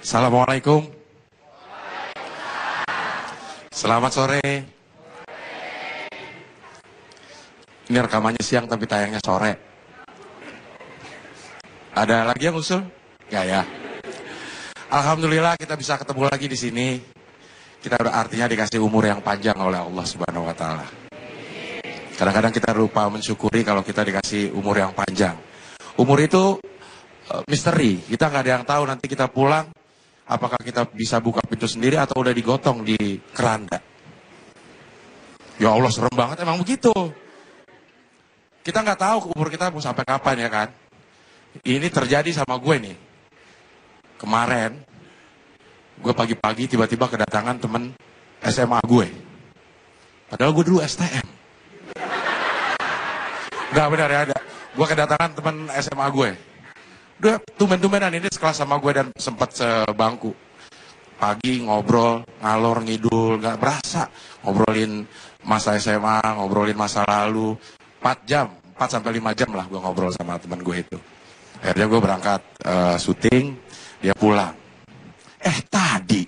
Assalamualaikum. Selamat sore. Ini rekamannya siang tapi tayangnya sore. Ada lagi yang usul? Nggak ya. Alhamdulillah kita bisa ketemu lagi di sini. Kita udah artinya dikasih umur yang panjang oleh Allah Subhanahu wa taala. Kadang-kadang kita lupa mensyukuri kalau kita dikasih umur yang panjang. Umur itu misteri. Kita nggak ada yang tahu nanti kita pulang apakah kita bisa buka pintu sendiri atau udah digotong di keranda. Ya Allah, serem banget emang begitu. Kita nggak tahu umur kita mau sampai kapan ya kan. Ini terjadi sama gue nih. Kemarin gue pagi-pagi tiba-tiba kedatangan temen SMA gue. Padahal gue dulu STM. Nggak benar ya, ada. Gue kedatangan temen SMA gue. Udah tumben-tumbenan ini sekelas sama gue dan sempat sebangku. Pagi ngobrol, ngalor ngidul, gak berasa. Ngobrolin masa SMA, ngobrolin masa lalu. 4 jam, 4-5 jam lah gue ngobrol sama teman gue itu. Akhirnya gue berangkat syuting, dia pulang. Tadi,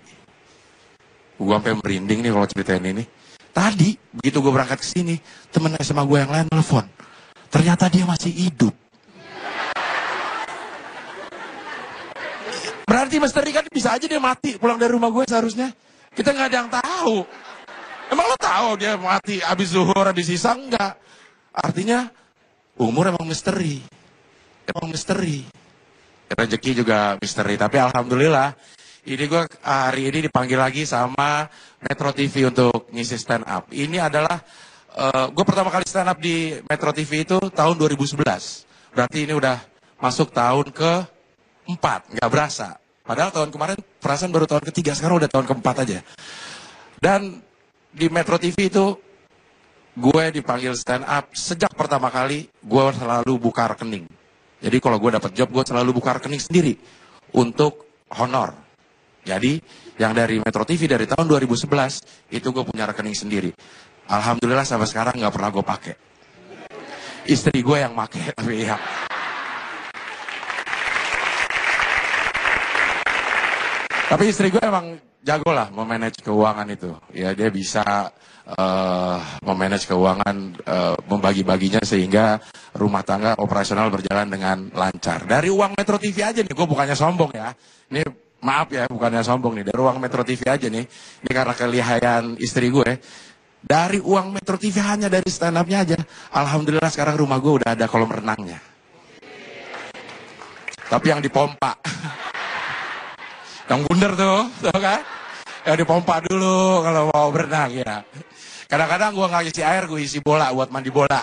gue sampai merinding nih kalau ceritain ini. Tadi, begitu gue berangkat ke sini, temen SMA gue yang lain telepon. Ternyata dia masih hidup. Berarti misteri kan bisa aja dia mati pulang dari rumah gue seharusnya. Kita nggak ada yang tahu. Emang lo tahu dia mati habis zuhur, habis isya? Enggak. Artinya umur emang misteri. Emang misteri. Rezeki juga misteri. Tapi alhamdulillah ini gue hari ini dipanggil lagi sama Metro TV untuk ngisi stand up. Ini adalah gue pertama kali stand up di Metro TV itu tahun 2011. Berarti ini udah masuk tahun ke-4, nggak berasa. Padahal tahun kemarin perasaan baru tahun ke-3, sekarang udah tahun ke-4 aja. Dan di Metro TV itu gue dipanggil stand up sejak pertama kali gue selalu buka rekening. Jadi kalau gue dapat job gue selalu buka rekening sendiri untuk honor. Jadi yang dari Metro TV dari tahun 2011 itu gue punya rekening sendiri. Alhamdulillah sampai sekarang nggak pernah gue pakai. Istri gue yang pakai tapi ya. Tapi istri gue emang jago lah memanage keuangan itu. Ya dia bisa memanage keuangan, membagi-baginya sehingga rumah tangga operasional berjalan dengan lancar. Dari uang Metro TV aja nih, gue bukannya sombong ya. Ini maaf ya, bukannya sombong nih. Dari uang Metro TV aja nih, ini karena kelihayan istri gue. Dari uang Metro TV hanya dari stand up-nya aja. Alhamdulillah sekarang rumah gue udah ada kolam renangnya. Tapi yang dipompa. Yang bundar tuh kan? Yang dipompa dulu kalau mau berenang ya. Kadang-kadang gue nggak isi air, gue isi bola buat mandi bola.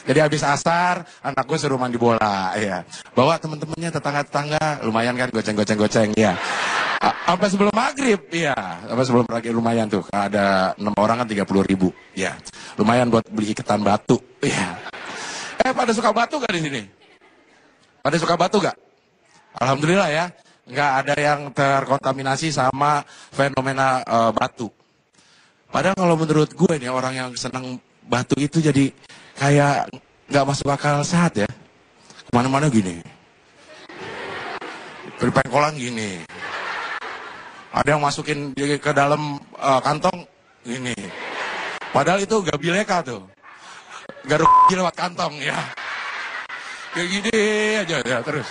Jadi habis asar, anak gue suruh mandi bola ya. Bawa temen-temennya, tetangga-tetangga, lumayan kan goceng-goceng ya. Sampai sebelum maghrib, ya. Sampai sebelum maghrib lumayan tuh. Ada 6 orang kan 30.000 ya. Lumayan buat beli iketan batu ya. Pada suka batu gak di sini? Pada suka batu gak? Alhamdulillah ya. Nggak ada yang terkontaminasi sama fenomena batu. Padahal kalau menurut gue nih orang yang senang batu itu jadi kayak nggak masuk akal sehat ya. Kemana-mana gini. Berpengkolan gini. Ada yang masukin ke dalam kantong gini. Padahal itu gak bileka tuh. Garuk lewat kantong ya. Kayak gini aja ya terus.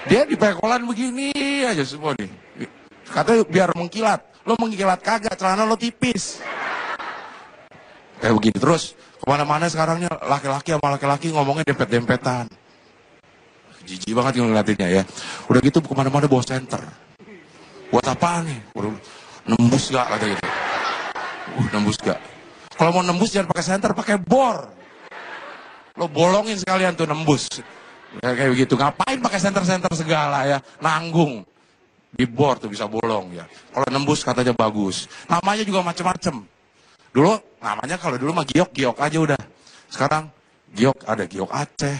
Dia di pengkolan begini aja semua nih. Katanya biar mengkilat. Lo mengkilat kagak, celana lo tipis. Kayak begini terus. Kemana-mana sekarangnya laki-laki sama laki-laki ngomongnya dempet-dempetan. Jijik banget ngeliatinnya ya. Udah gitu kemana-mana bawa senter. Buat apaan nih? Nembus gak kata gitu. Nembus gak. Kalau mau nembus jangan pakai senter, pakai bor. Lo bolongin sekalian tuh nembus. Kayak begitu, ngapain pakai senter-senter segala ya, nanggung. Di bor tuh bisa bolong ya. Kalau nembus katanya bagus. Namanya juga macem-macem. Dulu namanya kalau dulu mah giok aja udah. Sekarang giok ada giok Aceh,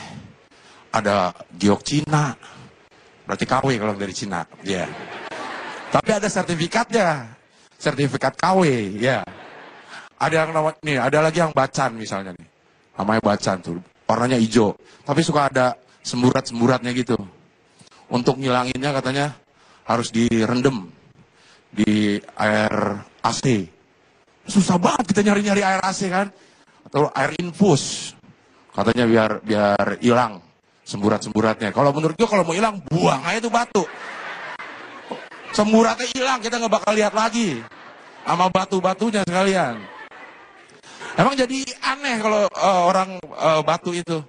ada giok Cina. Berarti KW kalau dari Cina, ya. Tapi ada sertifikatnya, sertifikat KW, ya. Ada yang namanya nih, ada lagi yang bacan misalnya nih. Namanya bacan tuh. warnanya hijau. Tapi suka ada semburat-semburatnya gitu. Untuk ngilanginnya katanya harus direndam di air AC. Susah banget kita nyari-nyari air AC kan. Atau air infus. Katanya biar hilang semburat-semburatnya. Kalau menurut gue kalau mau hilang, buang aja tuh batu. Semburatnya hilang, kita nggak bakal lihat lagi. Sama batu-batunya sekalian. Emang jadi aneh kalau orang batu itu.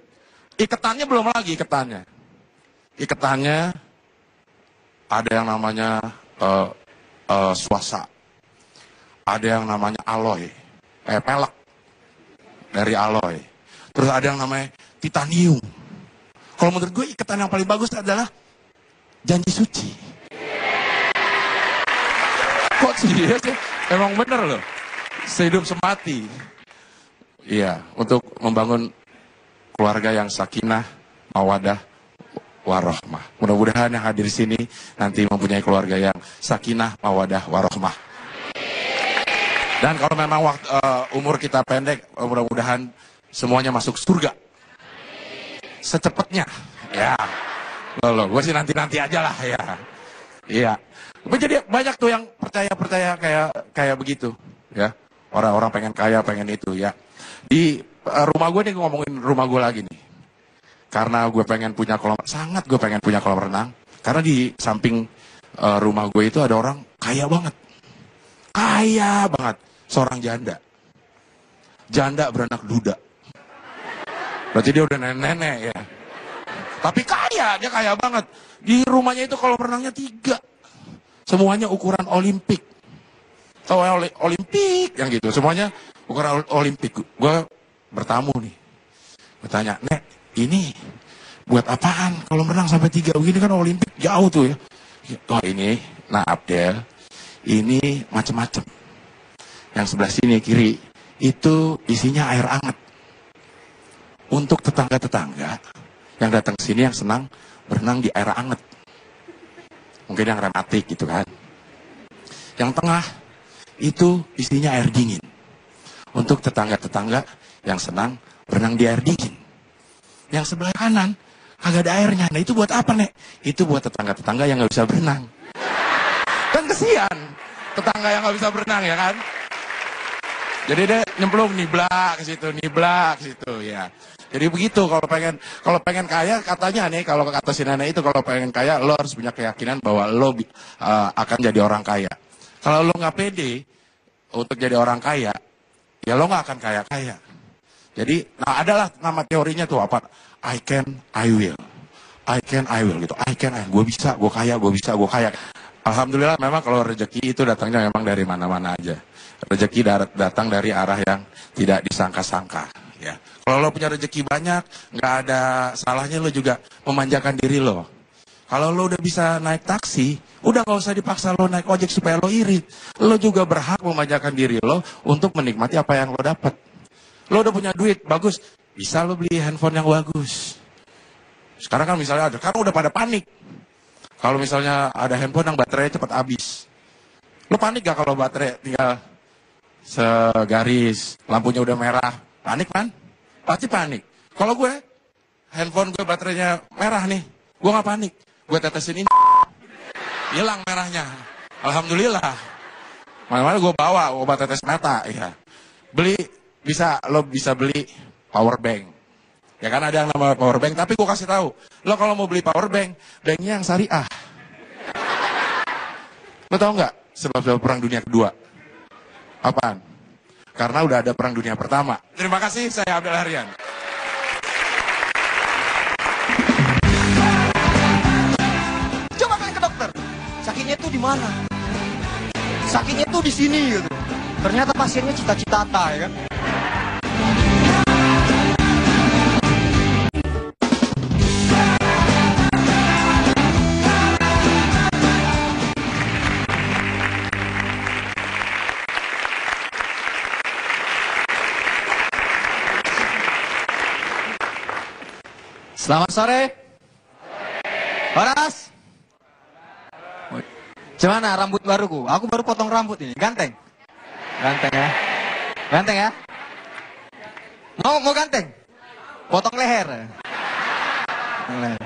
Iketannya belum lagi iketannya. Iketannya ada yang namanya swasa. Ada yang namanya alloy. Pelek. Dari alloy. Terus ada yang namanya titanium. Kalau menurut gue ikatan yang paling bagus adalah janji suci. Kok serius ya? Emang bener loh. Sehidup semati. Iya, untuk membangun keluarga yang sakinah, mawadah, warohmah. Mudah-mudahan yang hadir di sini nanti mempunyai keluarga yang sakinah, mawadah, warohmah. Dan kalau memang umur kita pendek, mudah-mudahan semuanya masuk surga. Secepatnya. Ya. Loh, gue sih nanti-nanti aja lah ya. Iya. Jadi banyak tuh yang percaya kayak begitu. Ya. Orang-orang pengen kaya, pengen itu ya. Di rumah gue nih, gue ngomongin rumah gue lagi nih. Karena gue pengen punya gue pengen punya kolam renang. Karena di samping rumah gue itu ada orang kaya banget. Kaya banget. Seorang janda. Janda beranak duda. Berarti dia udah nenek-nenek ya. Tapi kaya, dia kaya banget. Di rumahnya itu kolam renangnya 3. Semuanya ukuran Olimpik. Tahu Olimpik yang gitu. Semuanya ukuran Olimpik. Gue bertamu nih. Gue tanya, Nek, ini buat apaan? Kolam renang sampai 3 begini kan Olimpik jauh tuh ya. Oh ini, nah Abdel, ini macem-macem. Yang sebelah sini kiri, itu isinya air hangat. Untuk tetangga-tetangga yang datang ke sini yang senang berenang di air hangat. Mungkin yang rematik gitu kan. Yang tengah itu isinya air dingin. Untuk tetangga-tetangga yang senang berenang di air dingin. Yang sebelah kanan kagak ada airnya. Nah itu buat apa, Nek? Itu buat tetangga-tetangga yang nggak bisa berenang. Kan kesian tetangga yang nggak bisa berenang ya kan. Jadi dia nyemplung niblak ke situ ya. Jadi begitu kalau pengen kaya katanya nih, kalau kata si nenek itu kalau pengen kaya lo harus punya keyakinan bahwa lo akan jadi orang kaya. Kalau lo nggak pede untuk jadi orang kaya, ya lo nggak akan kaya-kaya. Jadi adalah nama teorinya tuh apa? I can, I will. I can, I will gitu. I can, gue bisa, gue kaya, gue bisa, gue kaya. Alhamdulillah memang kalau rezeki itu datangnya memang dari mana-mana aja. Rezeki datang dari arah yang tidak disangka-sangka. Ya. Kalau lo punya rezeki banyak, nggak ada salahnya lo juga memanjakan diri lo. Kalau lo udah bisa naik taksi, udah nggak usah dipaksa lo naik ojek supaya lo irit. Lo juga berhak memanjakan diri lo untuk menikmati apa yang lo dapat. Lo udah punya duit, bagus. Bisa lo beli handphone yang bagus. Sekarang kan misalnya ada, karena udah pada panik. Kalau misalnya ada handphone yang baterainya cepat habis. Lo panik gak kalau baterai tinggal segaris, lampunya udah merah? Panik kan? Pasti panik. Kalau gue, handphone gue baterainya merah nih, gue gak panik. Gue tetesin ini, hilang merahnya. Alhamdulillah. Mana-mana gue bawa obat tetes mata, ya. Lo bisa beli power bank. Ya kan ada yang nama power bank, tapi gue kasih tahu, lo kalau mau beli power bank, banknya yang syariah. Lo tau nggak sebab perang dunia kedua? Apaan? Karena udah ada perang dunia pertama. Terima kasih, saya Abdel Harian. Coba tanya ke dokter, sakitnya tuh di mana? Sakitnya tuh di sini gitu. Ternyata pasiennya cita-citata ya kan. Selamat sore. Horas. Gimana rambut baruku? Aku baru potong rambut ini. Ganteng. Ganteng ya. Ganteng ya. Mau ganteng? Potong leher. Leher.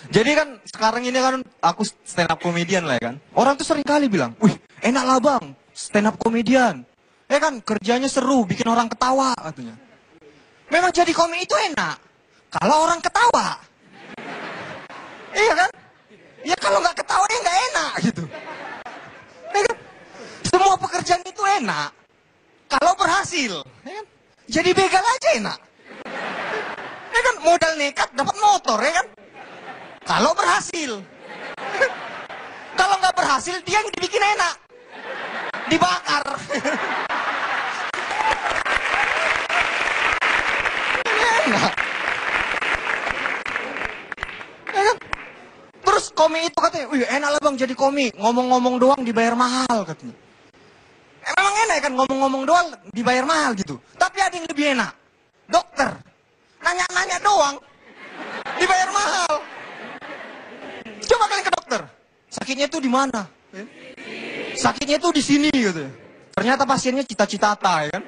Jadi kan sekarang ini kan aku stand up comedian lah ya kan. Orang tuh sering kali bilang, wih enak lah bang, stand up comedian. Ya kan kerjanya seru, bikin orang ketawa katanya. Memang jadi komik itu enak, kalau orang ketawa. Iya kan? Ya kalau nggak ketawa ya nggak enak gitu. Ya kan? Semua pekerjaan itu enak, kalau berhasil. Ya kan? Jadi begal aja enak. Ya kan modal nekat dapat motor ya kan. Kalau berhasil. Kalau nggak berhasil dia yang dibikin enak. Dibakar. Enak. Ya kan? Terus komik itu katanya, wih enak lah bang jadi komik. Ngomong-ngomong doang dibayar mahal katanya. Memang enak kan ngomong-ngomong doang dibayar mahal gitu. Tapi ada yang lebih enak. Dokter. Nanya-nanya doang. Dibayar mahal. Coba kalian ke dokter. Sakitnya itu di mana? Sakitnya itu di sini gitu. Ternyata pasiennya cita-citata ya kan.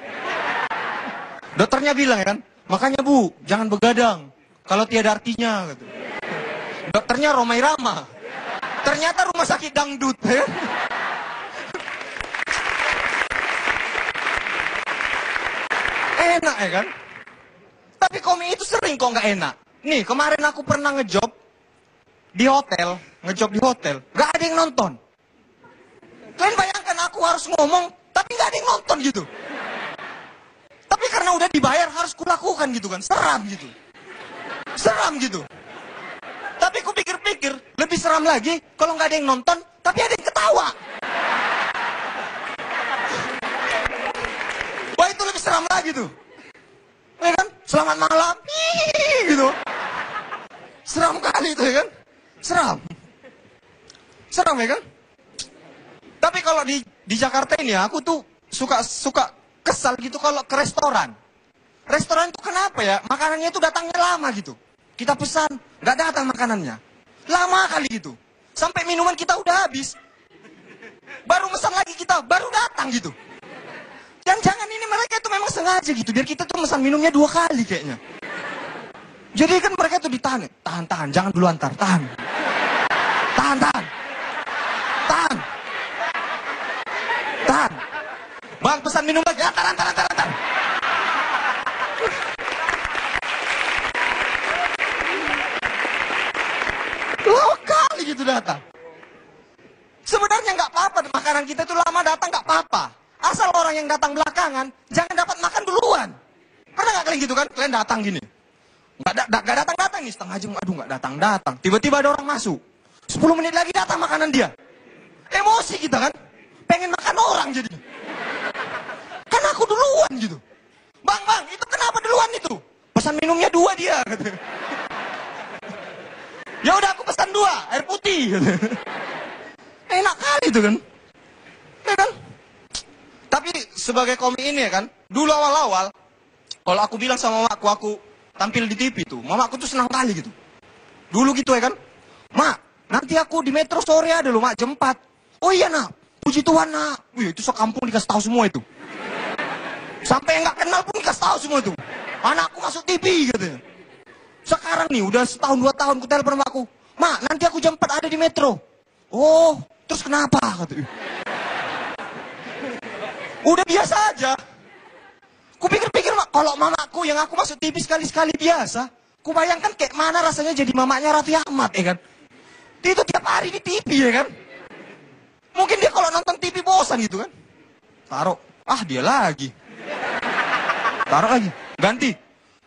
Dokternya bilang ya kan, makanya bu jangan begadang kalau tiada artinya gitu. Dokternya Romai Rama. Ternyata rumah sakit dangdut ya. Enak ya kan? Tapi komik itu sering kok nggak enak. Nih kemarin aku pernah ngejob di hotel, nggak ada yang nonton. Kalian bayangkan aku harus ngomong, tapi nggak ada yang nonton gitu. Tapi karena udah dibayar harus kulakukan gitu kan, seram gitu. Tapi ku pikir-pikir lebih seram lagi kalau nggak ada yang nonton, tapi ada yang ketawa. Wah itu lebih seram lagi tuh. Ya kan? Selamat malam. Gitu. Seram kali itu ya kan? Seram ya kan? Tapi kalau di Jakarta ini ya, aku tuh suka kesal gitu kalau ke restoran. Restoran itu kenapa ya? Makanannya itu datangnya lama gitu. Kita pesan, nggak datang makanannya. Lama kali gitu. Sampai minuman kita udah habis. Baru pesan lagi kita, baru datang gitu. Jangan-jangan ini mereka itu memang sengaja gitu. Biar kita tuh pesan minumnya 2 kali kayaknya. Jadi kan mereka tuh ditahan. Tahan, jangan dulu antar, tahan. Bang pesan minum lagi, antar. Lama kali gitu datang. Sebenarnya nggak apa-apa, makanan kita itu lama datang nggak apa-apa. Asal orang yang datang belakangan, jangan dapat makan duluan. Pernah nggak kalian gitu kan? Kalian datang gini. Nggak datang nih, setengah jam, aduh nggak datang. Tiba-tiba ada orang masuk. 10 menit lagi datang makanan dia. Emosi kita kan? Pengen makan orang jadi. Kan aku duluan gitu. Bang, itu kenapa duluan itu? Pesan minumnya 2 dia. Ya udah aku pesan 2, air putih. Enak kali itu kan? Ya kan? Tapi sebagai komik ini ya kan, dulu awal-awal, kalau aku bilang sama mamaku, aku tampil di TV tuh, mamaku tuh senang kali gitu. Dulu gitu ya kan, mak, nanti aku di Metro sore ada loh mak, jam 4. Oh iya nak, puji Tuhan nak. Wih itu sekampung dikasih tahu semua itu. Sampai yang gak kenal pun dikasih tahu semua itu. Anakku masuk TV gitu. Sekarang nih udah setahun 2 tahun ku telepon mamaku, mak nanti aku jam 4 ada di Metro. Oh, terus kenapa? Kata. Udah biasa aja. Kupikir-pikir kalau mamaku yang aku masuk TV sekali-sekali biasa. Kubayangkan kayak mana rasanya jadi mamanya Raffi Ahmad ya kan. Itu tiap hari di TV ya kan. Mungkin dia kalau nonton TV bosan gitu kan. Taruh, dia lagi. Taruh lagi, ganti.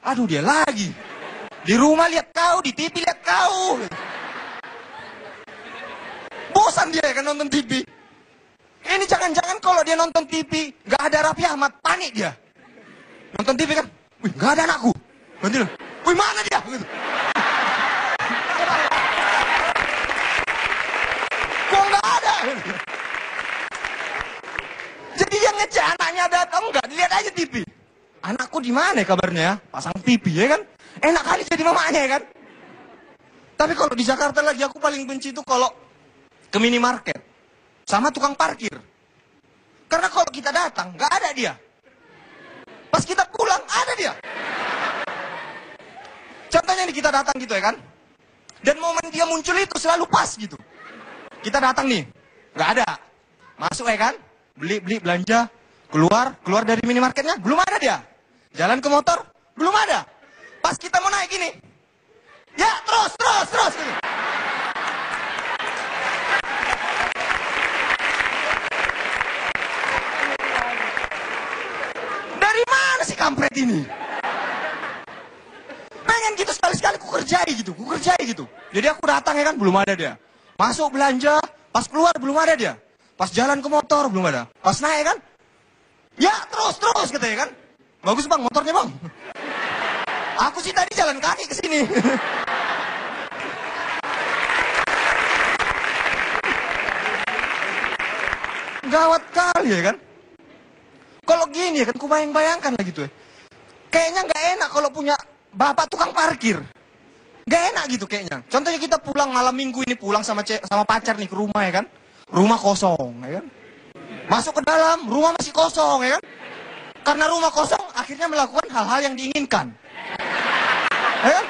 Aduh dia lagi. Di rumah lihat kau, di TV lihat kau. Bosan dia ya kan nonton TV. Ini jangan-jangan kalau dia nonton TV, gak ada Raffi Ahmad, panik dia. Nonton TV kan, wih gak ada anakku. Ganti loh, wih mana dia? Gitu. Kok gak ada? Jadi dia ngejar anaknya datang enggak, dilihat aja TV. Anakku di mana kabarnya? Pasang TV ya kan? Enak kali jadi mamanya ya kan? Tapi kalau di Jakarta lagi aku paling benci itu kalau ke minimarket. Sama tukang parkir. Karena kalau kita datang, nggak ada dia. Pas kita pulang, ada dia. Contohnya nih, kita datang gitu ya kan. Dan momen dia muncul itu selalu pas gitu. Kita datang nih, nggak ada. Masuk ya kan, beli belanja, keluar dari minimarketnya, belum ada dia. Jalan ke motor, belum ada. Pas kita mau naik gini, ya terus. Gini. Dari mana sih kampret ini? Pengen gitu sekali-sekali ku kerjai gitu. Jadi aku datang ya kan, belum ada dia. Masuk belanja, pas keluar belum ada dia. Pas jalan ke motor belum ada. Pas naik kan, ya terus katanya kan. Bagus bang motornya bang. Aku sih tadi jalan kaki ke sini. Gawat kali ya kan. Kalau gini ya kan, ku bayangkan lah gitu ya. Kayaknya nggak enak kalau punya bapak tukang parkir. Nggak enak gitu kayaknya. Contohnya kita pulang malam minggu ini, pulang sama pacar nih ke rumah ya kan. Rumah kosong ya kan. Masuk ke dalam, rumah masih kosong ya kan. Karena rumah kosong, akhirnya melakukan hal-hal yang diinginkan. Ya kan?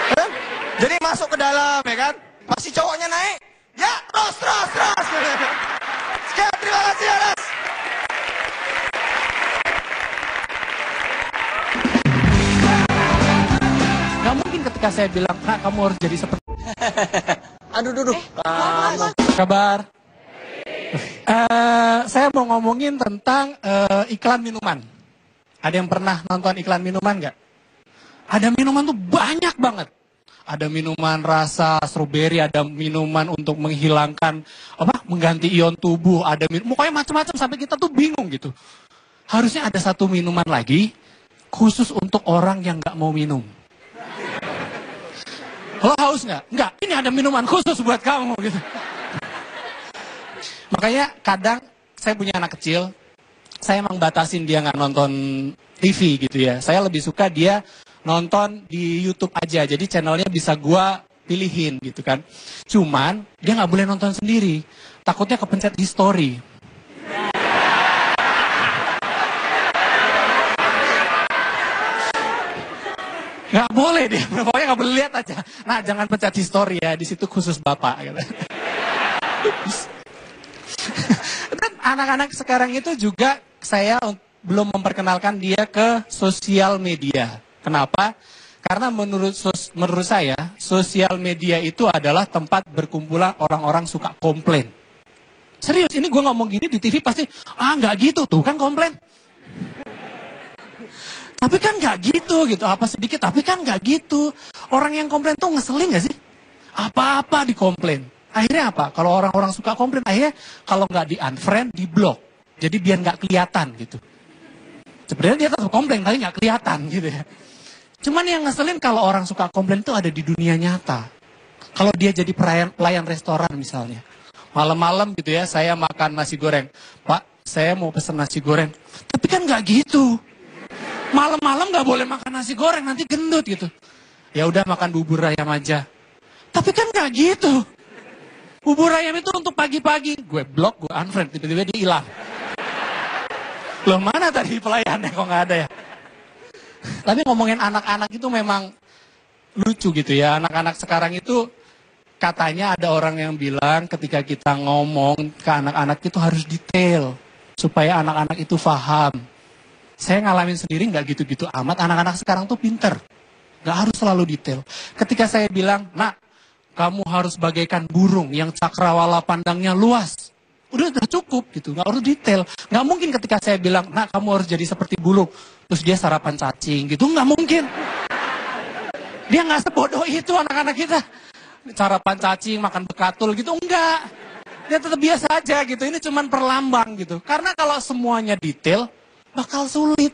Ya kan? Jadi masuk ke dalam ya kan. Masih cowoknya naik, ya terus. Sekian, terima kasih Aras. Gak mungkin ketika saya bilang, nak kamu harus jadi seperti... Aduh, duduk. Kabar. Saya mau ngomongin tentang iklan minuman. Ada yang pernah nonton iklan minuman nggak? Ada minuman tuh banyak banget. Ada minuman rasa stroberi, ada minuman untuk menghilangkan mengganti ion tubuh, ada pokoknya macam-macam sampai kita tuh bingung gitu. Harusnya ada satu minuman lagi khusus untuk orang yang nggak mau minum. Lo haus nggak? Nggak. Ini ada minuman khusus buat kamu gitu. Makanya kadang saya punya anak kecil, saya emang batasin dia nggak nonton TV gitu ya. Saya lebih suka dia nonton di YouTube aja. Jadi channelnya bisa gua pilihin gitu kan. Cuman dia nggak boleh nonton sendiri. Takutnya kepencet history. Nggak boleh dia, pokoknya nggak boleh lihat aja. Nah jangan pencet history ya, di situ khusus bapak. Gitu. Dan anak-anak sekarang itu juga saya belum memperkenalkan dia ke sosial media. Kenapa? Karena menurut saya, sosial media itu adalah tempat berkumpulan orang-orang suka komplain. Serius, ini gue ngomong gini di TV pasti, nggak gitu, tuh kan komplain. Tapi kan nggak gitu, apa sedikit, tapi kan nggak gitu. Orang yang komplain tuh ngeselin nggak sih? Apa-apa dikomplain. Akhirnya apa? Kalau orang-orang suka komplain, akhirnya kalau nggak di-unfriend, di-block. Jadi biar nggak kelihatan gitu. Sebenarnya dia tetap komplain, tapi nggak kelihatan gitu ya. Cuman yang ngeselin kalau orang suka komplain itu ada di dunia nyata. Kalau dia jadi pelayan restoran misalnya. Malam-malam gitu ya, saya makan nasi goreng. Pak, saya mau pesen nasi goreng. Tapi kan nggak gitu. Malam-malam nggak boleh makan nasi goreng, nanti gendut gitu. Ya udah makan bubur ayam aja. Tapi kan nggak gitu. Bubur ayam itu untuk pagi-pagi. Gue block, gue unfriend, tiba-tiba dia hilang. Loh mana tadi pelayannya kok nggak ada ya? Tapi ngomongin anak-anak itu memang lucu gitu ya. Anak-anak sekarang itu katanya ada orang yang bilang ketika kita ngomong ke anak-anak itu harus detail. Supaya anak-anak itu paham. Saya ngalamin sendiri nggak gitu-gitu amat. Anak-anak sekarang tuh pinter. Nggak harus selalu detail. Ketika saya bilang, nak kamu harus bagaikan burung yang cakrawala pandangnya luas. Udah cukup gitu, nggak harus detail. Nggak mungkin ketika saya bilang, nak kamu harus jadi seperti burung. Terus dia sarapan cacing gitu, nggak mungkin. Dia nggak sebodoh itu anak-anak kita. Sarapan cacing, makan bekatul gitu, enggak. Dia tetap biasa aja gitu, ini cuman perlambang gitu. Karena kalau semuanya detail, bakal sulit.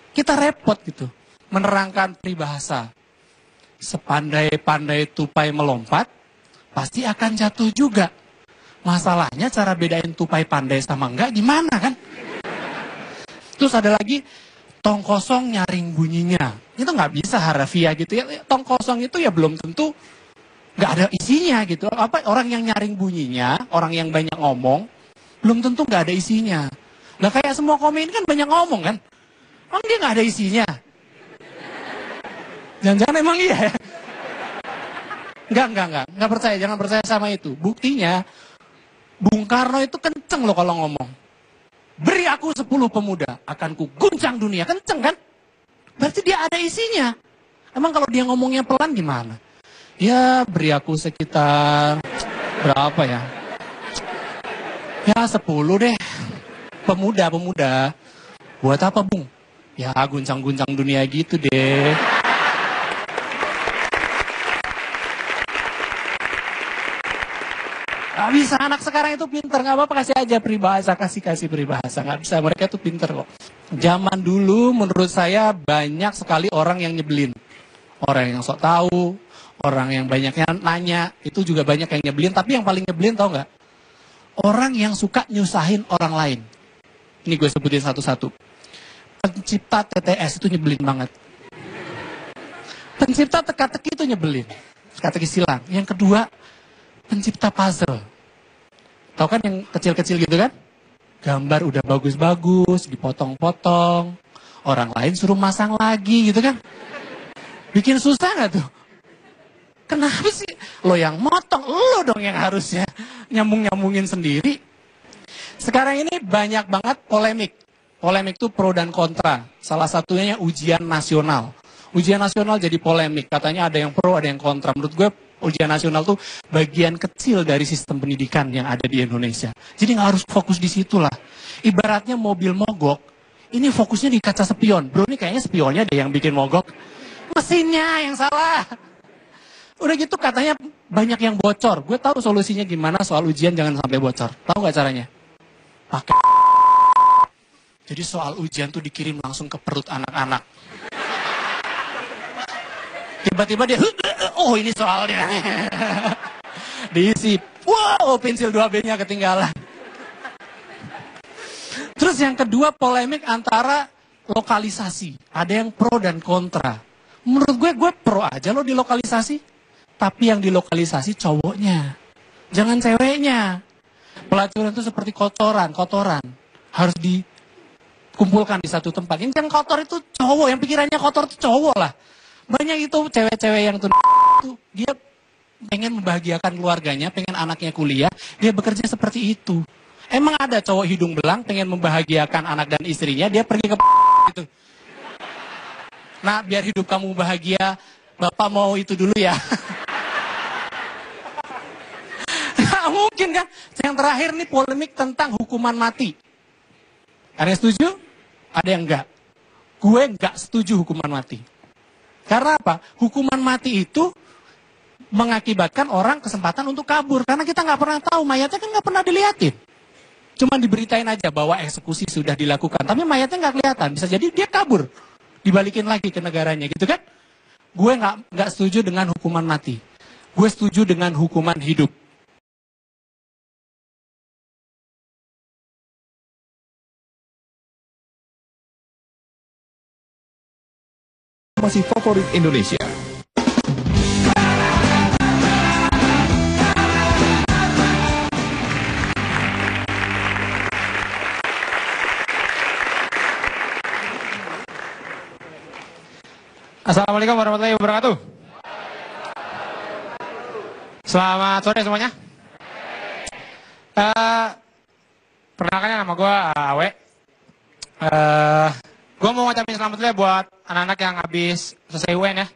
Kita repot gitu, menerangkan peribahasa. Sepandai-pandai tupai melompat, pasti akan jatuh juga. Masalahnya cara bedain tupai pandai sama enggak gimana kan? Terus ada lagi, tong kosong nyaring bunyinya. Itu nggak bisa harafiah gitu ya. Tong kosong itu ya belum tentu nggak ada isinya gitu. Apa orang yang nyaring bunyinya, orang yang banyak ngomong, belum tentu nggak ada isinya. Nah kayak semua komedian kan banyak ngomong kan, emang dia nggak ada isinya? Jangan-jangan emang iya ya? Enggak percaya, jangan percaya sama itu. Buktinya, Bung Karno itu kenceng loh kalau ngomong. Beri aku 10 pemuda, akan ku guncang dunia. Kenceng kan? Berarti dia ada isinya. Emang kalau dia ngomongnya pelan gimana? Ya beri aku sekitar, berapa ya? Ya 10 deh. Pemuda. Buat apa Bung? Ya guncang-guncang dunia gitu deh. Gak bisa, anak sekarang itu pinter, gak apa-apa kasih aja peribahasa, kasih peribahasa, gak bisa, mereka tuh pinter kok. Zaman dulu menurut saya banyak sekali orang yang nyebelin. Orang yang sok tahu, orang yang banyak yang nanya, itu juga banyak yang nyebelin, tapi yang paling nyebelin tau gak? Orang yang suka nyusahin orang lain. Ini gue sebutin satu-satu. Pencipta TTS itu nyebelin banget. Pencipta teka-teki itu nyebelin. Teka-teki silang. Yang kedua, pencipta puzzle. Tahu kan yang kecil-kecil gitu kan? Gambar udah bagus-bagus, dipotong-potong. Orang lain suruh masang lagi gitu kan? Bikin susah gak tuh? Kenapa sih? Lo yang motong, lo dong yang harusnya nyambung-nyambungin sendiri. Sekarang ini banyak banget polemik. Polemik itu pro dan kontra. Salah satunya ujian nasional. Ujian nasional jadi polemik. Katanya ada yang pro, ada yang kontra. Menurut gue ujian nasional tuh bagian kecil dari sistem pendidikan yang ada di Indonesia. Jadi nggak harus fokus di situ lah. Ibaratnya mobil mogok, ini fokusnya di kaca spion. Bro, ini kayaknya spionnya ada yang bikin mogok. Mesinnya yang salah. Udah gitu katanya banyak yang bocor. Gue tahu solusinya gimana soal ujian jangan sampai bocor. Tahu nggak caranya? Pakai. Jadi soal ujian tuh dikirim langsung ke perut anak-anak. Tiba-tiba dia, oh ini soalnya. Diisi, wow pensil 2B-nya ketinggalan. Terus yang kedua polemik antara lokalisasi. Ada yang pro dan kontra. Menurut gue pro aja lo di lokalisasi. Tapi yang di lokalisasi cowoknya. Jangan ceweknya. Pelacuran itu seperti kotoran. Harus dikumpulkan di satu tempat. Yang kotor itu cowok, yang pikirannya kotor itu cowok lah. Banyak itu cewek-cewek yang tuh dia pengen membahagiakan keluarganya, pengen anaknya kuliah, dia bekerja seperti itu. Emang ada cowok hidung belang pengen membahagiakan anak dan istrinya, dia pergi ke gitu. Nah, biar hidup kamu bahagia, Bapak mau itu dulu ya. Nggak mungkin kan? Yang terakhir nih polemik tentang hukuman mati. Ada yang setuju? Ada yang enggak? Gue enggak setuju hukuman mati. Karena apa? Hukuman mati itu mengakibatkan orang kesempatan untuk kabur. Karena kita nggak pernah tahu, mayatnya kan nggak pernah dilihatin. Cuma diberitain aja bahwa eksekusi sudah dilakukan. Tapi mayatnya nggak kelihatan. Bisa jadi dia kabur. Dibalikin lagi ke negaranya gitu kan? Gue nggak setuju dengan hukuman mati. Gue setuju dengan hukuman hidup. Masih favorit Indonesia. Assalamualaikum warahmatullahi wabarakatuh. Selamat sore semuanya. Perkenalkan nama gue Awe. Gue mau ngucapin selamat dulu ya buat anak-anak yang habis selesai UN ya.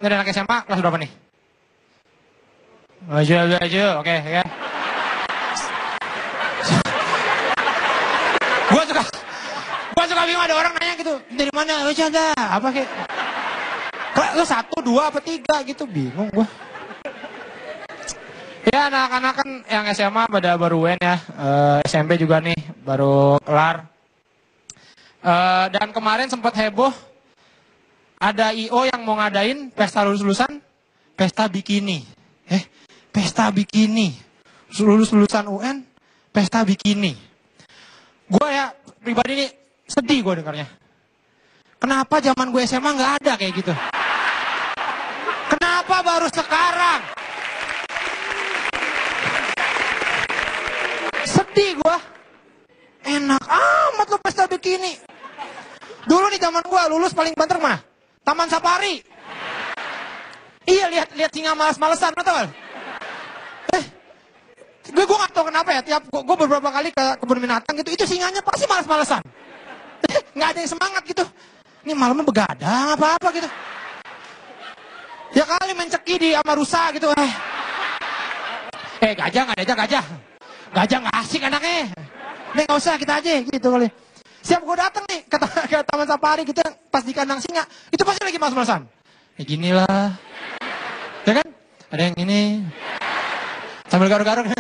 Ini ada anak SMA kelas berapa nih? Maju, oke ya. Gue suka bingung ada orang nanya gitu, dari mana? Ada apa kayak? Lo 1, 2, apa 3 gitu, bingung gue. Ya anak-anak kan yang SMA pada baru UN ya, SMP juga nih baru kelar. Dan kemarin sempat heboh, ada IO yang mau ngadain pesta lulus-lulusan, pesta bikini. Pesta bikini, lulus-lulusan UN, pesta bikini. Gue ya pribadi nih sedih gue dengarnya. Kenapa zaman gue SMA nggak ada kayak gitu? Kenapa baru sekarang? Sedih gua. Enak amat lo pesta bikini. Dulu nih zaman gua lulus paling banter mana? Taman Safari. Iya, lihat singa malas-malesan, tau gak? Gue gak tau kenapa ya, tiap gue beberapa kali ke kebun binatang gitu, itu singanya pasti malas-malesan. Nggak ada yang semangat gitu. Ini malamnya begadang apa-apa gitu. Ya kali menceki di sama rusa gitu. Gajah nggak ada gajah. Gajah nggak asik anaknya. Nih nggak usah kita aja gitu kali. Siap gue datang nih ke Taman Safari gitu, pas di kandang singa, itu pasti lagi malas-malasan. Ya gini lah. Ya kan? Ada yang ini. Sambil garuk-garuk.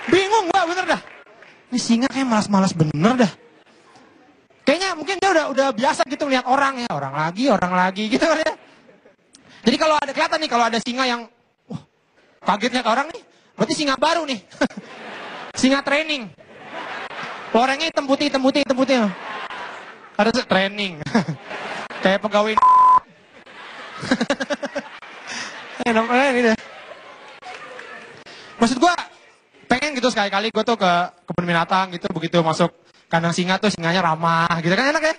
Bingung gua bener dah. Ini singa kayak malas-malas bener dah. Kayaknya mungkin dia udah biasa gitu melihat orang ya. Orang lagi gitu kan ya. Jadi kalau ada kelihatan nih, kalau ada singa yang kagetnya ke orang nih, berarti singa baru nih. Singa training. Orangnya hitam putih. Ada training. Kayak pegawai. Enak gitu. Maksud gue pengen gitu sekali-kali gue tuh ke kebun binatang gitu, begitu masuk kandang singa tuh singanya ramah gitu kan, enak ya.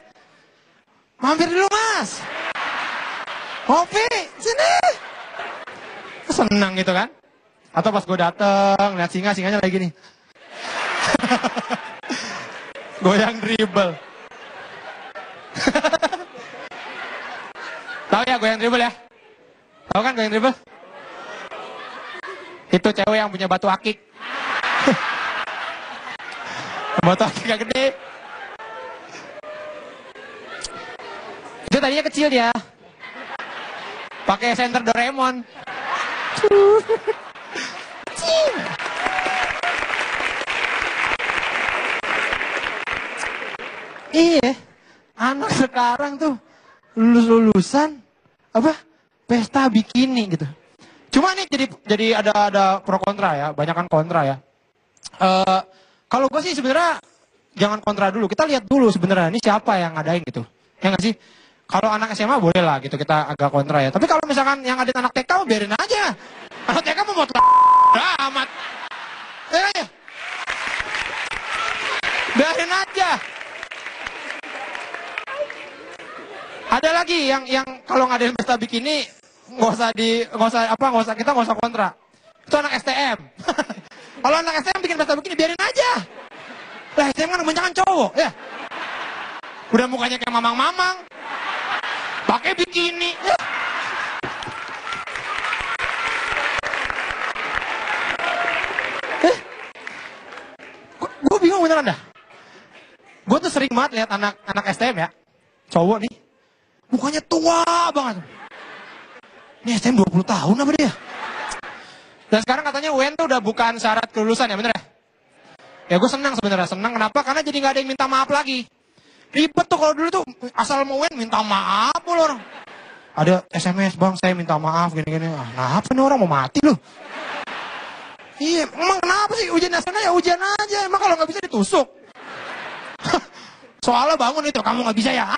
Mampir dulu mas, kopi sini, senang gitu kan. Atau pas gue dateng lihat singanya lagi gini. Goyang dribble. Tahu ya goyang dribble ya? Tahu kan goyang dribble? Itu cewek yang punya batu akik. Batu akik gak gede. Itu tadinya kecil dia. Pakai senter Doraemon. Iya, anak sekarang tuh lulusan apa pesta bikini gitu. Cuma nih jadi ada pro kontra ya, banyakan kontra ya. Kalau gue sih sebenarnya jangan kontra dulu, kita lihat dulu sebenarnya ini siapa yang ngadain gitu, ya nggak sih? Kalau anak SMA boleh lah gitu kita agak kontra ya. Tapi kalau misalkan yang ada anak TK biarin aja. Anak TK mau amat, ya aja. Biarin aja. Ada lagi yang kalau ngadain pesta bikini nggak usah kontra. Itu anak STM. Kalau anak STM bikin pesta bikini biarin aja. Lah STM kan kebanyakan cowok ya. Udah mukanya kayak mamang-mamang. Pakai bikini. Ya. Gue bingung beneran dah. Gue tuh sering banget lihat anak STM ya. Cowok nih. Mukanya tua banget. Ini STM 20 tahun apa dia? Dan sekarang katanya UN tuh udah bukan syarat kelulusan ya, bener ya? Ya gue senang sebenarnya. Senang kenapa? Karena jadi gak ada yang minta maaf lagi. Ribet tuh kalau dulu tuh asal mau UN minta maaf loh orang. Ada SMS, bang saya minta maaf gini-gini. Nah apa nih orang mau mati loh? Iya, emang kenapa sih ujian nasional ya ujian aja. Emang kalau gak bisa ditusuk. Soalnya bangun itu kamu gak bisa ya?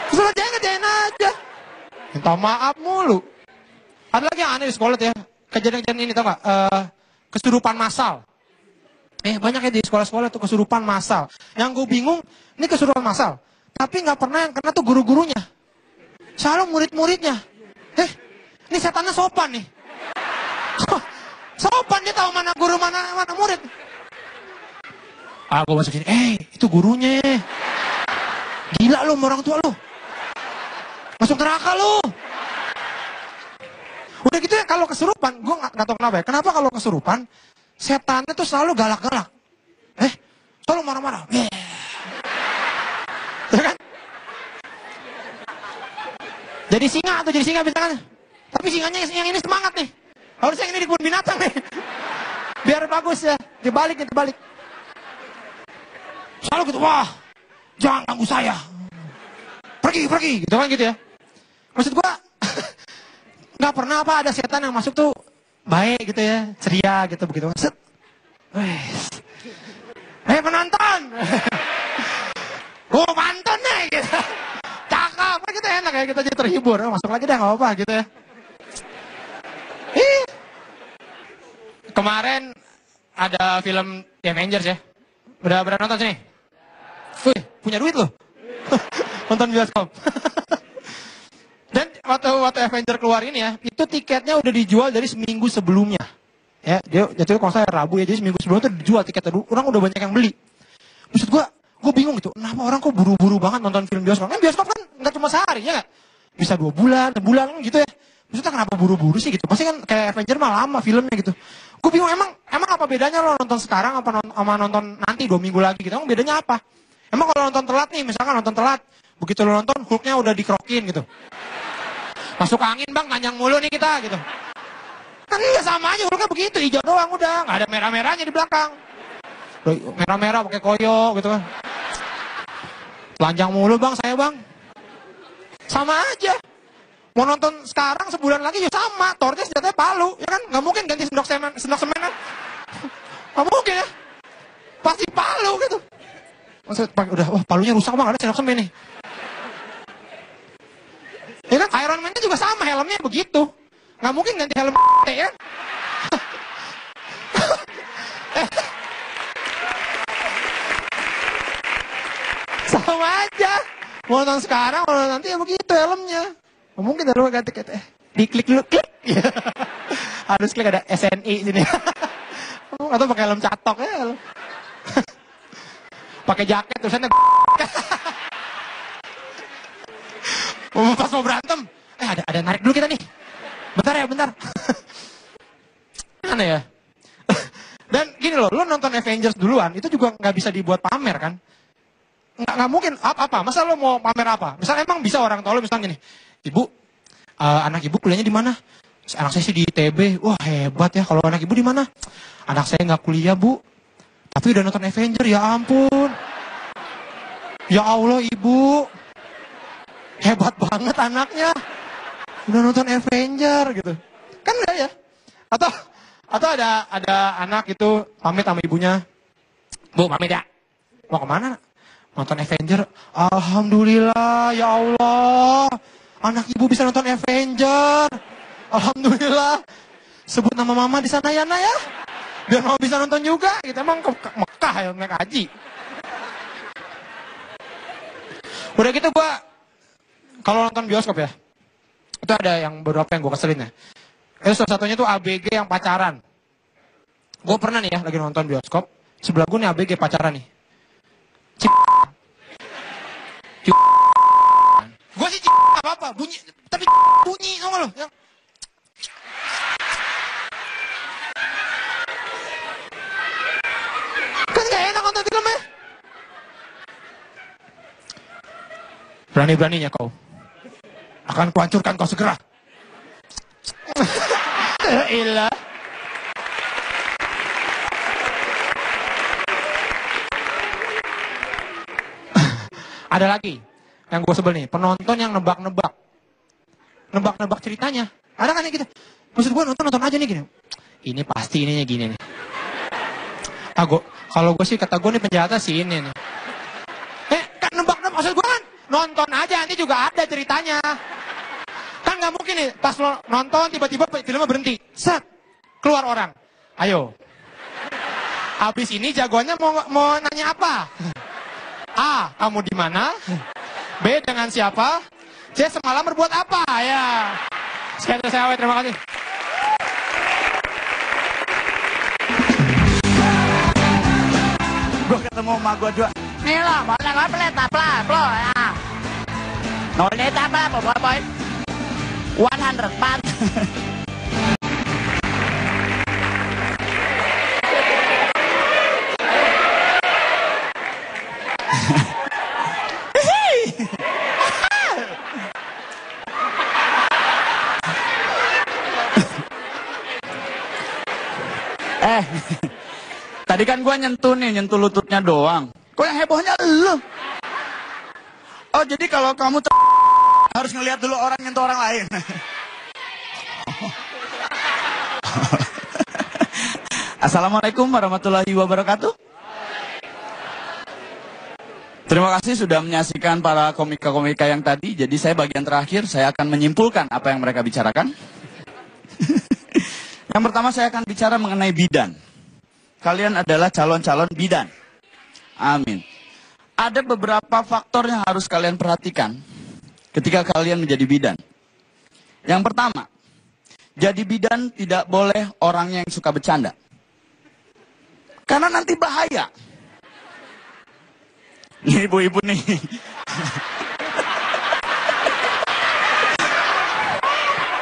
Sudah ngerjain aja. Minta maaf mulu. Ada lagi yang aneh di sekolah tuh ya. Kejadian-kejadian ini tau gak? Kesurupan massal. Banyak ya di sekolah-sekolah tuh kesurupan massal. Yang gue bingung, ini kesurupan massal. Tapi gak pernah yang kena tuh guru-gurunya. Selalu murid-muridnya. Ini setannya sopan nih. Sopan dia tahu mana guru mana murid. Gue masuk sini, itu gurunya. Gila lu orang tua lu. Masuk neraka lu. Udah gitu ya kalau kesurupan, gue gak tahu kenapa ya. Kenapa kalau kesurupan, setannya tuh selalu galak-galak. Selalu marah-marah. Ya kan? Jadi singa atau jadi singa misalkan. Tapi singanya yang ini semangat nih. Harusnya yang ini di kebun binatang nih. Biar bagus ya. Dibalik. Selalu gitu, wah jangan ganggu saya. Pergi. Gitu kan gitu ya. Maksud gua, gak pernah apa ada setan yang masuk tuh baik gitu ya. Ceria gitu begitu. Set. Penonton. Pantun nih gitu. Cakep. kita enak ya, kita jadi terhibur. Masuk lagi deh, nggak apa-apa gitu ya. Kemarin ada film The Avengers ya. Udah nonton sini? Wih, punya duit loh. Nonton bioskop. Dan waktu Avenger keluar ini ya, itu tiketnya udah dijual dari seminggu sebelumnya. Ya, dia jatuhnya kalau saya Rabu ya, jadi seminggu sebelumnya tuh dijual tiketnya dulu. Orang udah banyak yang beli. Maksud gue bingung gitu, kenapa orang kok buru-buru banget nonton film bioskop? Kan bioskop kan nggak cuma sehari ya nggak? Bisa 2 bulan, sebulan gitu ya. Maksudnya kenapa buru-buru sih gitu? Pasti kan kayak Avenger mah lama filmnya gitu. Gue bingung emang apa bedanya lo nonton sekarang sama nonton nanti 2 minggu lagi gitu? Emang bedanya apa? Emang kalau nonton telat nih, misalkan nonton telat, begitu lo nonton Hulknya udah dikrokin gitu. Masuk angin bang, panjang mulu nih kita gitu. Kan nggak sama aja Hulknya begitu, hijau doang udah, nggak ada merah-merahnya di belakang. Merah-merah pakai koyo gitu kan. Telanjang mulu bang, saya bang. Sama aja. Mau nonton sekarang sebulan lagi ya sama. Thor-nya senjatanya palu, ya kan? Nggak mungkin ganti sendok semen kan? Nggak mungkin ya. Pasti palu gitu. Maksudnya udah, wah palunya rusak bang, ada sendok semen nih. Ya kan? Iron Man-nya juga sama, helmnya begitu. Nggak mungkin ganti helm ya kan? Sama aja. Mau nonton sekarang, mau nonton nanti ya begitu helmnya. Mungkin ada lupa ganti diklik dulu, klik. Harus klik ada SNI sini. Atau pakai helm catok ya. Pakai jaket tulisannya. Pas mau berantem, ada narik dulu kita nih. Bentar ya, bentar. Aneh ya. Dan gini loh, lo nonton Avengers duluan, itu juga nggak bisa dibuat pamer kan? Nggak mungkin apa? Masa lo mau pamer apa? Misal emang bisa orang tua lo misalnya gini, ibu, anak ibu kuliahnya di mana? Anak saya sih di ITB. Wah hebat ya. Kalau anak ibu di mana? Anak saya nggak kuliah bu, tapi udah nonton Avenger. Ya ampun. Ya Allah ibu, hebat banget anaknya. Udah nonton Avenger gitu. Kan enggak ya? Atau ada anak itu pamit sama ibunya. Bu pamit ya. Mau kemana? Nonton Avenger. Alhamdulillah ya Allah. Anak ibu bisa nonton Avenger. Alhamdulillah. Sebut nama mama di sana ya nak ya. Biar mama bisa nonton juga. Kita emang ke Mekah ya naik haji. Udah gitu gua kalau nonton bioskop ya. Itu ada yang beberapa yang gue keselin ya. Itu salah satunya tuh ABG yang pacaran. Gue pernah nih ya lagi nonton bioskop. Sebelah gue nih ABG pacaran nih. Gue sih apa-apa, bunyi, tapi bunyi, tau gak lo? Yang... Kan gak enak nonton filmnya. Berani-beraninya kau. Akan kuhancurkan kau segera. Ilah. Ada lagi yang gue sebel nih, penonton yang nebak-nebak ceritanya. Ada kan yang gitu? Maksud gue nonton aja nih gini. Ini pasti ininya gini nih. Kalau gue sih kata gue nih penjahatnya si ini nih. Kan nebak-nebak maksud gue kan nonton aja nanti juga ada ceritanya. Kan nggak mungkin nih pas lo nonton tiba-tiba filmnya berhenti. Set keluar orang. Ayo. Habis ini jagoannya mau nanya apa? A, kamu di mana? B, dengan siapa? C, semalam berbuat apa? Ya. Sekian dari saya, terima kasih. Gue ketemu emak gue dua. Nih lo, mau nggak pelet apa? Lo ya. Nolet apa? Boy. 100 baht. Tadi kan gua nyentuh lututnya doang. Kok yang hebohnya lu? Oh jadi kalau kamu harus ngelihat dulu orang nyentuh orang lain. Assalamualaikum warahmatullahi wabarakatuh. Terima Terima kasih sudah menyaksikan para komika-komika yang tadi. Jadi saya bagian terakhir, saya akan menyimpulkan apa yang mereka bicarakan. Yang pertama saya akan bicara mengenai bidan. Kalian adalah calon-calon bidan. Amin. Ada beberapa faktor yang harus kalian perhatikan ketika kalian menjadi bidan. Yang pertama, jadi bidan tidak boleh orang yang suka bercanda. Karena nanti bahaya. Nih ibu-ibu nih.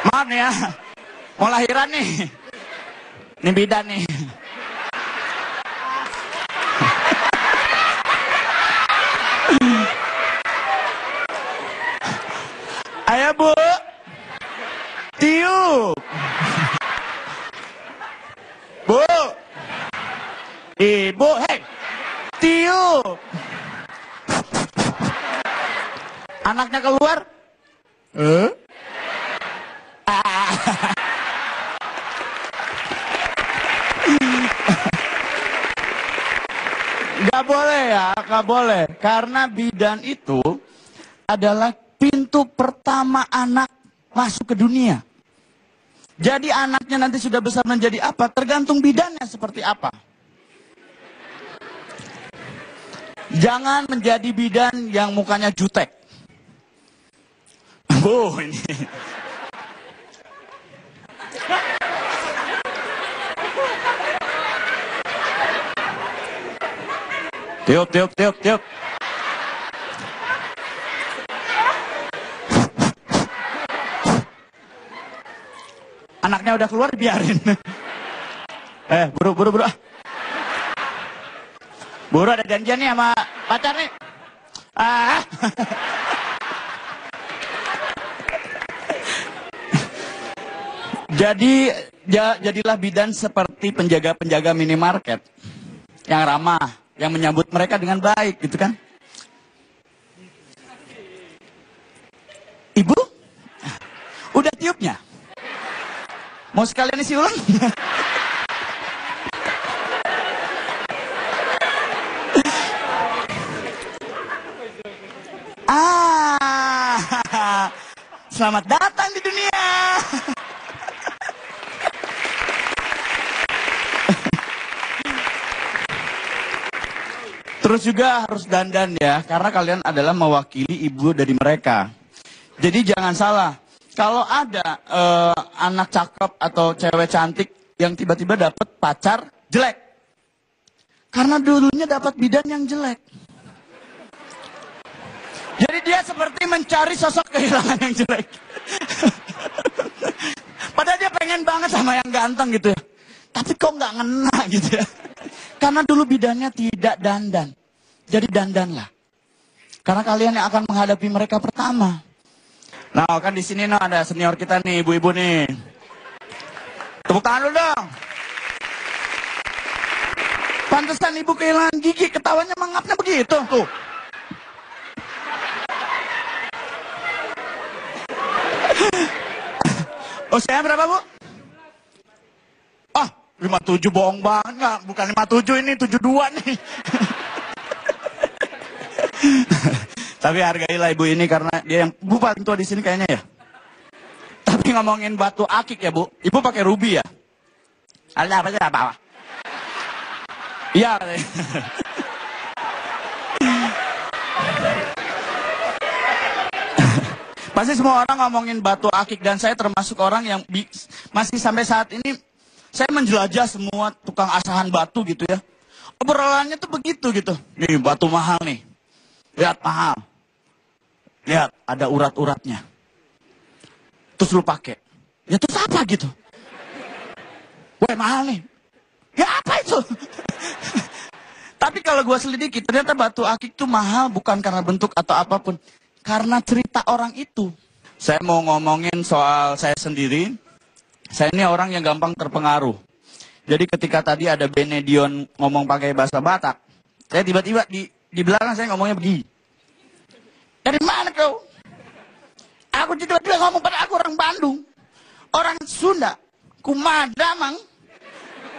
Maaf ya, mau lahiran nih. Ini bidan nih. Ayo bu, tiup. Bu, ibu, hei, tiup. Anaknya keluar. Gak boleh ya, gak boleh. Karena bidan itu adalah pintu pertama anak masuk ke dunia. Jadi anaknya nanti sudah besar menjadi apa, tergantung bidannya seperti apa. Jangan menjadi bidan yang mukanya jutek. Bu, ini. Tiup, tiup, tiup, tiup. Anaknya udah keluar, biarin. Buru, buru, buru. Buru, ada janjian nih sama pacar nih. Jadi, jadilah bidan seperti penjaga-penjaga minimarket. Yang ramah, yang menyambut mereka dengan baik, gitu kan. Ibu, udah tiupnya? Mau sekalian isi ulang? Selamat datang di dunia. Terus juga harus dandan ya, karena kalian adalah mewakili ibu dari mereka. Jadi jangan salah. Kalau ada anak cakep atau cewek cantik yang tiba-tiba dapat pacar jelek. Karena dulunya dapat bidan yang jelek. Jadi dia seperti mencari sosok kehilangan yang jelek. Padahal dia pengen banget sama yang ganteng gitu ya. Tapi kok nggak ngena gitu ya. Karena dulu bidannya tidak dandan. Jadi dandanlah. Karena kalian yang akan menghadapi mereka pertama. Nah, kan di sini ada senior kita nih, ibu-ibu nih. Tepuk tangan dulu dong. Pantesan ibu kehilangan gigi, ketawanya mangapnya begitu tuh. Usia berapa, Bu? Ah, 57 bohong banget nggak? Bukan 57 ini, 72 nih. Tapi hargailah ibu ini karena dia yang Bu paling tua di sini kayaknya ya. Tapi ngomongin batu akik ya, Bu. Ibu pakai ruby ya? Ada apa sih apa? Iya. Pasti semua orang ngomongin batu akik dan saya termasuk orang yang masih sampai saat ini saya menjelajah semua tukang asahan batu gitu ya. Obrolannya tuh begitu gitu. Nih batu mahal nih. Lihat mahal. Lihat ada urat-uratnya. Terus lu pakai. Ya terus apa gitu? Wah mahal nih. Ya apa itu? Tapi kalau gua selidiki ternyata batu akik tuh mahal bukan karena bentuk atau apapun. Karena cerita orang itu. Saya mau ngomongin soal saya sendiri. Saya ini orang yang gampang terpengaruh. Jadi ketika tadi ada Benedion ngomong pakai bahasa Batak. Saya tiba-tiba di belakang saya ngomongnya begini. Dari mana kau? Aku tiba-tiba ngomong pada aku orang Bandung. Orang Sunda. Kumadamang.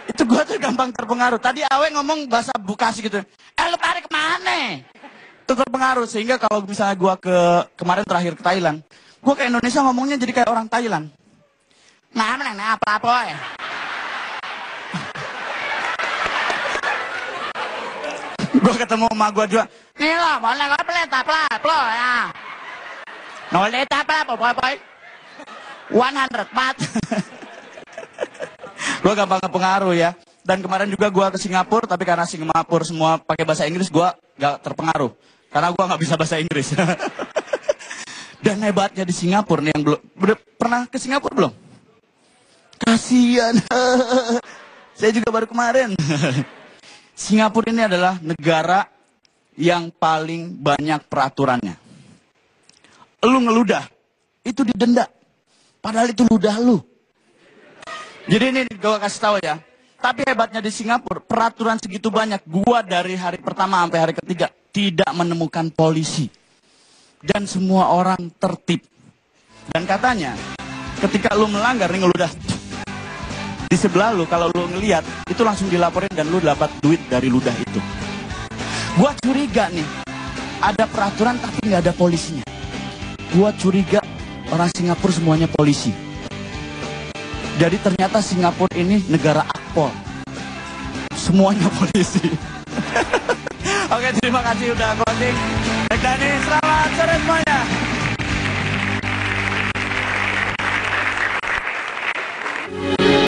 Itu gue tuh gampang terpengaruh. Tadi Awe ngomong bahasa Bukasi gitu. Lu tarik kemana? terpengaruh sehingga kalau misalnya gua kemarin terakhir ke Thailand, gua ke Indonesia ngomongnya jadi kayak orang Thailand. Nah, apa-apa ya. Gua ketemu emak gua juga. Nih loh, boleh nggak peleta plo ya. Noleta apa 100 mat. Gua gampang pengaruh ya. Dan kemarin juga gua ke Singapura, tapi karena Singapura semua pakai bahasa Inggris, gua gak terpengaruh. Karena gua nggak bisa bahasa Inggris. Dan hebatnya di Singapura nih yang belum pernah ke Singapura belum? Kasian. Saya juga baru kemarin. Singapura ini adalah negara yang paling banyak peraturannya. Lu ngeludah, itu didenda. Padahal itu ludah lu. Jadi ini gue kasih tahu ya. Tapi hebatnya di Singapura, peraturan segitu banyak. Gua dari hari pertama sampai hari ketiga tidak menemukan polisi. Dan semua orang tertib. Dan katanya, ketika lu melanggar nih ngeludah, di sebelah lu, kalau lu ngelihat, itu langsung dilaporin dan lu dapat duit dari ludah itu. Gua curiga nih, ada peraturan tapi nggak ada polisinya. Gua curiga orang Singapura semuanya polisi. Jadi ternyata Singapura ini negara akpol. Semuanya polisi. Oke, terima kasih udah closing. Baik, Dani, selamat sore semuanya.